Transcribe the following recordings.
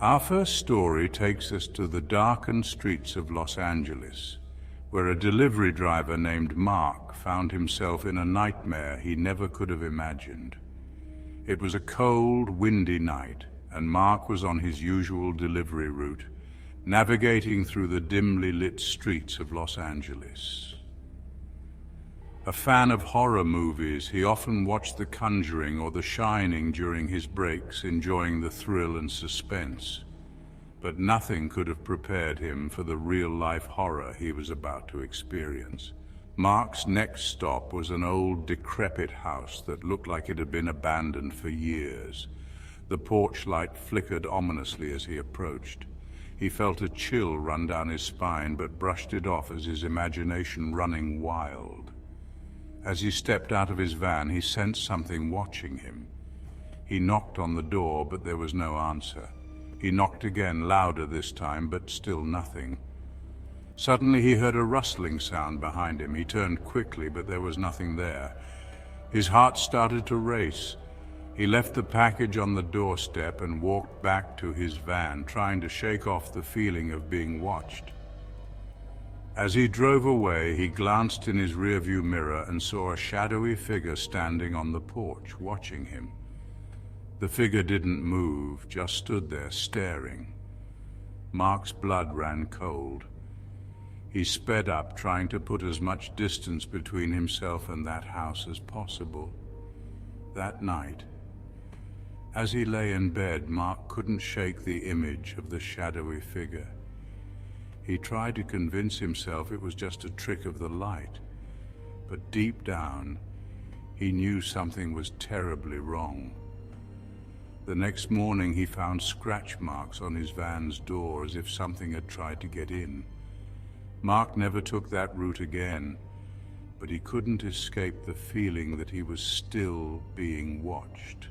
Our first story takes us to the darkened streets of Los Angeles, where a delivery driver named Mark found himself in a nightmare he never could have imagined. It was a cold, windy night, and Mark was on his usual delivery route, navigating through the dimly lit streets of Los Angeles. A fan of horror movies, he often watched The Conjuring or The Shining during his breaks, enjoying the thrill and suspense. But nothing could have prepared him for the real-life horror he was about to experience. Mark's next stop was an old, decrepit house that looked like it had been abandoned for years. The porch light flickered ominously as he approached. He felt a chill run down his spine, but brushed it off as his imagination running wild. As he stepped out of his van, he sensed something watching him. He knocked on the door, but there was no answer. He knocked again, louder this time, but still nothing. Suddenly he heard a rustling sound behind him. He turned quickly, but there was nothing there. His heart started to race. He left the package on the doorstep and walked back to his van, trying to shake off the feeling of being watched. As he drove away, he glanced in his rearview mirror and saw a shadowy figure standing on the porch, watching him. The figure didn't move, just stood there, staring. Mark's blood ran cold. He sped up, trying to put as much distance between himself and that house as possible. That night, as he lay in bed, Mark couldn't shake the image of the shadowy figure. He tried to convince himself it was just a trick of the light, but deep down, he knew something was terribly wrong. The next morning, he found scratch marks on his van's door as if something had tried to get in. Mark never took that route again, but he couldn't escape the feeling that he was still being watched.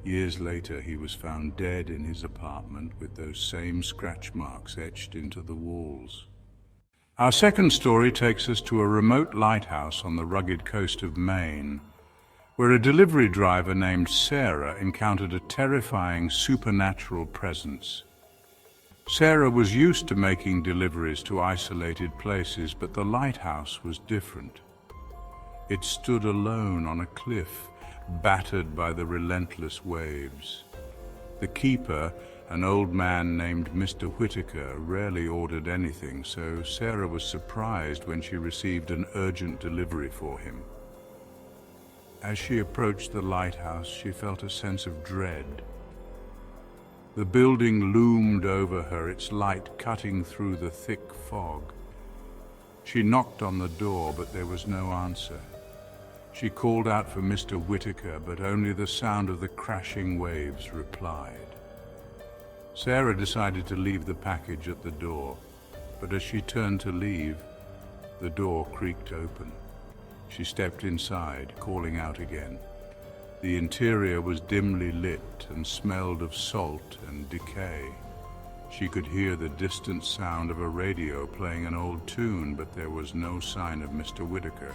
Years later, he was found dead in his apartment with those same scratch marks etched into the walls. Our second story takes us to a remote lighthouse on the rugged coast of Maine, where a delivery driver named Sarah encountered a terrifying supernatural presence. Sarah was used to making deliveries to isolated places, but the lighthouse was different. It stood alone on a cliff, battered by the relentless waves. The keeper, an old man named Mr. Whitaker, rarely ordered anything, so Sarah was surprised when she received an urgent delivery for him. As she approached the lighthouse, she felt a sense of dread. The building loomed over her, its light cutting through the thick fog. She knocked on the door, but there was no answer. She called out for Mr. Whitaker, but only the sound of the crashing waves replied. Sarah decided to leave the package at the door, but as she turned to leave, the door creaked open. She stepped inside, calling out again. The interior was dimly lit and smelled of salt and decay. She could hear the distant sound of a radio playing an old tune, but there was no sign of Mr. Whitaker.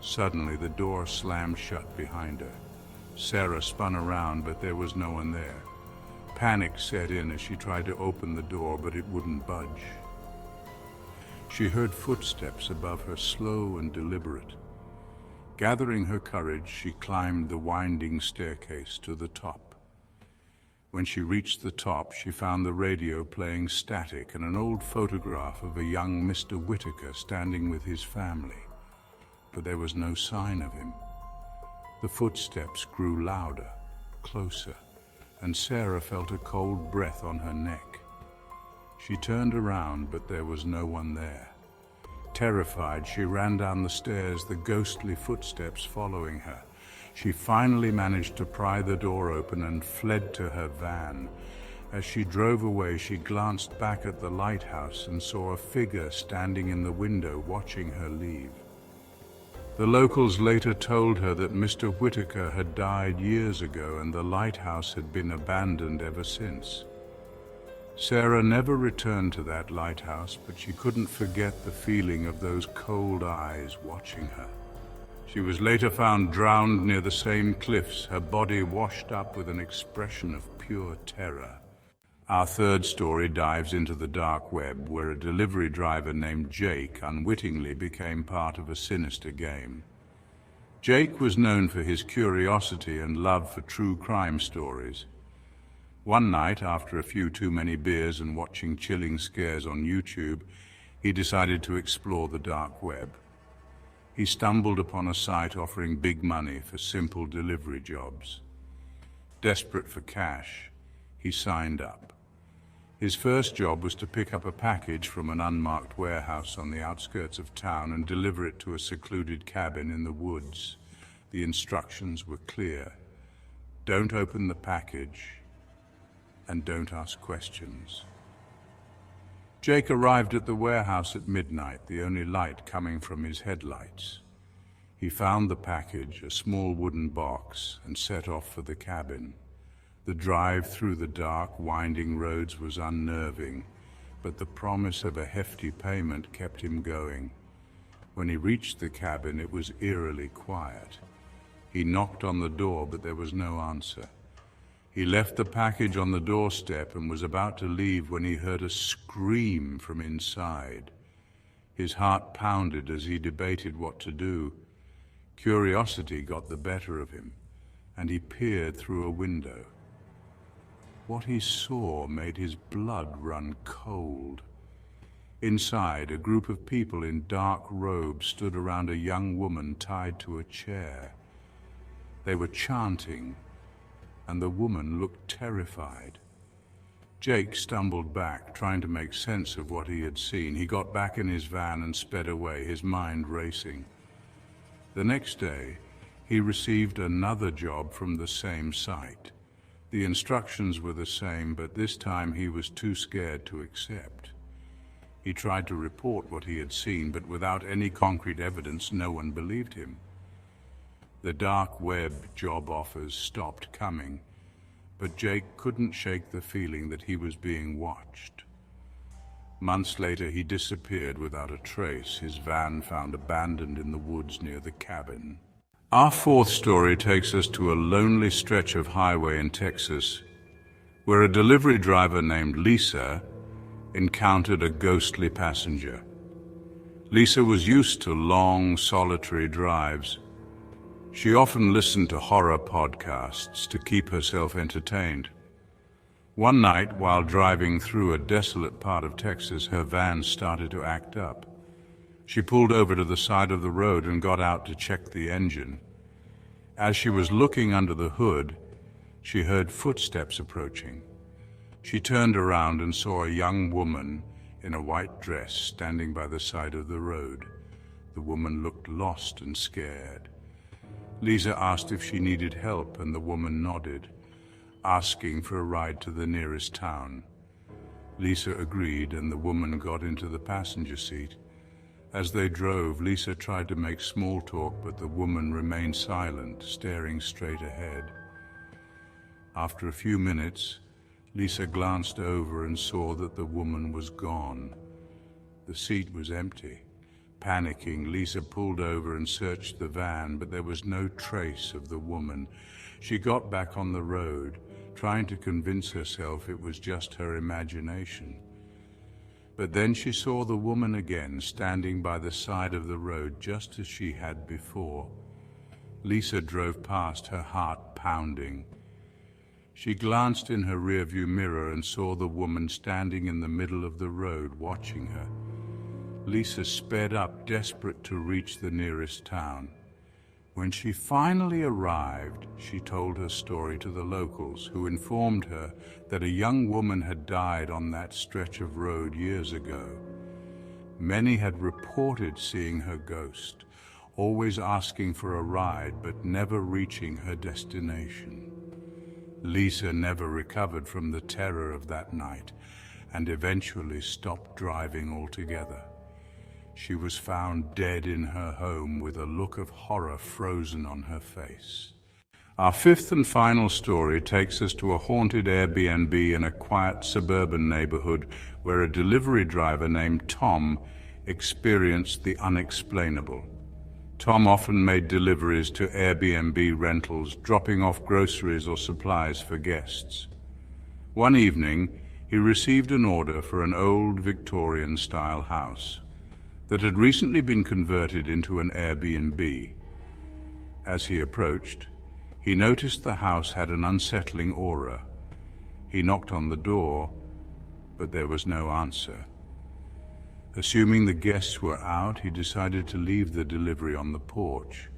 Suddenly, the door slammed shut behind her. Sarah spun around, but there was no one there. Panic set in as she tried to open the door, but it wouldn't budge. She heard footsteps above her, slow and deliberate. Gathering her courage, she climbed the winding staircase to the top. When she reached the top, she found the radio playing static and an old photograph of a young Mr. Whitaker standing with his family. But there was no sign of him. The footsteps grew louder, closer, and Sarah felt a cold breath on her neck. She turned around, but there was no one there. Terrified, she ran down the stairs, the ghostly footsteps following her. She finally managed to pry the door open and fled to her van. As she drove away, she glanced back at the lighthouse and saw a figure standing in the window watching her leave. The locals later told her that Mr. Whitaker had died years ago and the lighthouse had been abandoned ever since. Sarah never returned to that lighthouse, but she couldn't forget the feeling of those cold eyes watching her. She was later found drowned near the same cliffs, her body washed up with an expression of pure terror. Our third story dives into the dark web, where a delivery driver named Jake unwittingly became part of a sinister game. Jake was known for his curiosity and love for true crime stories. One night, after a few too many beers and watching chilling scares on YouTube, he decided to explore the dark web. He stumbled upon a site offering big money for simple delivery jobs. Desperate for cash, he signed up. His first job was to pick up a package from an unmarked warehouse on the outskirts of town and deliver it to a secluded cabin in the woods. The instructions were clear. Don't open the package and don't ask questions. Jake arrived at the warehouse at midnight, the only light coming from his headlights. He found the package, a small wooden box, and set off for the cabin. The drive through the dark, winding roads was unnerving, but the promise of a hefty payment kept him going. When he reached the cabin, it was eerily quiet. He knocked on the door, but there was no answer. He left the package on the doorstep and was about to leave when he heard a scream from inside. His heart pounded as he debated what to do. Curiosity got the better of him, and he peered through a window. What he saw made his blood run cold. Inside, a group of people in dark robes stood around a young woman tied to a chair. They were chanting, and the woman looked terrified. Jake stumbled back, trying to make sense of what he had seen. He got back in his van and sped away, his mind racing. The next day, he received another job from the same site. The instructions were the same, but this time he was too scared to accept. He tried to report what he had seen, but without any concrete evidence, no one believed him. The dark web job offers stopped coming, but Jake couldn't shake the feeling that he was being watched. Months later, he disappeared without a trace, his van found abandoned in the woods near the cabin. Our fourth story takes us to a lonely stretch of highway in Texas, where a delivery driver named Lisa encountered a ghostly passenger. Lisa was used to long, solitary drives. She often listened to horror podcasts to keep herself entertained. One night, while driving through a desolate part of Texas, her van started to act up. She pulled over to the side of the road and got out to check the engine. As she was looking under the hood, she heard footsteps approaching. She turned around and saw a young woman in a white dress standing by the side of the road. The woman looked lost and scared. Lisa asked if she needed help, and the woman nodded, asking for a ride to the nearest town. Lisa agreed, and the woman got into the passenger seat. As they drove, Lisa tried to make small talk, but the woman remained silent, staring straight ahead. After a few minutes, Lisa glanced over and saw that the woman was gone. The seat was empty. Panicking, Lisa pulled over and searched the van, but there was no trace of the woman. She got back on the road, trying to convince herself it was just her imagination. But then she saw the woman again, standing by the side of the road just as she had before. Lisa drove past, her heart pounding. She glanced in her rearview mirror and saw the woman standing in the middle of the road, watching her. Lisa sped up, desperate to reach the nearest town. When she finally arrived, she told her story to the locals, who informed her that a young woman had died on that stretch of road years ago. Many had reported seeing her ghost, always asking for a ride but never reaching her destination. Lisa never recovered from the terror of that night and eventually stopped driving altogether. She was found dead in her home with a look of horror frozen on her face. Our fifth and final story takes us to a haunted Airbnb in a quiet suburban neighborhood where a delivery driver named Tom experienced the unexplainable. Tom often made deliveries to Airbnb rentals, dropping off groceries or supplies for guests. One evening, He received an order for an old Victorian-style house that had recently been converted into an Airbnb. As he approached, he noticed the house had an unsettling aura. He knocked on the door, but there was no answer. Assuming the guests were out, he decided to leave the delivery on the porch.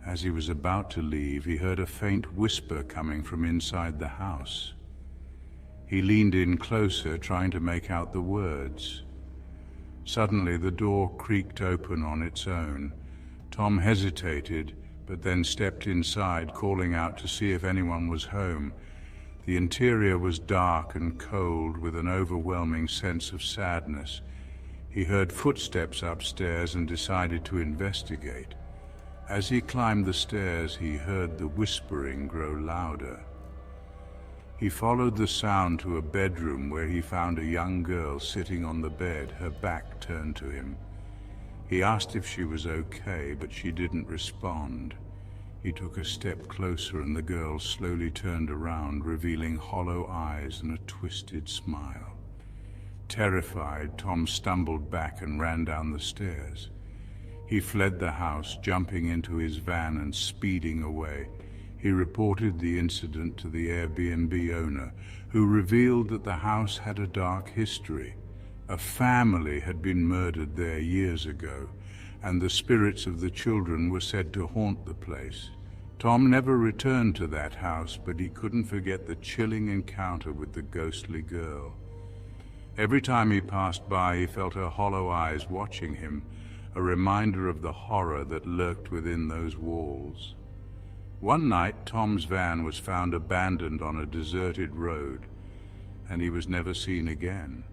As he was about to leave, he heard a faint whisper coming from inside the house. He leaned in closer, trying to make out the words. Suddenly, the door creaked open on its own. Tom hesitated, but then stepped inside, calling out to see if anyone was home. The interior was dark and cold, with an overwhelming sense of sadness. He heard footsteps upstairs and decided to investigate. As he climbed the stairs, he heard the whispering grow louder. He followed the sound to a bedroom where he found a young girl sitting on the bed, her back turned to him. He asked if she was okay, but she didn't respond. He took a step closer and the girl slowly turned around, revealing hollow eyes and a twisted smile. Terrified, Tom stumbled back and ran down the stairs. He fled the house, jumping into his van and speeding away. He reported the incident to the Airbnb owner, who revealed that the house had a dark history. A family had been murdered there years ago, and the spirits of the children were said to haunt the place. Tom never returned to that house, but he couldn't forget the chilling encounter with the ghostly girl. Every time he passed by, he felt her hollow eyes watching him, a reminder of the horror that lurked within those walls. One night, Tom's van was found abandoned on a deserted road, and he was never seen again.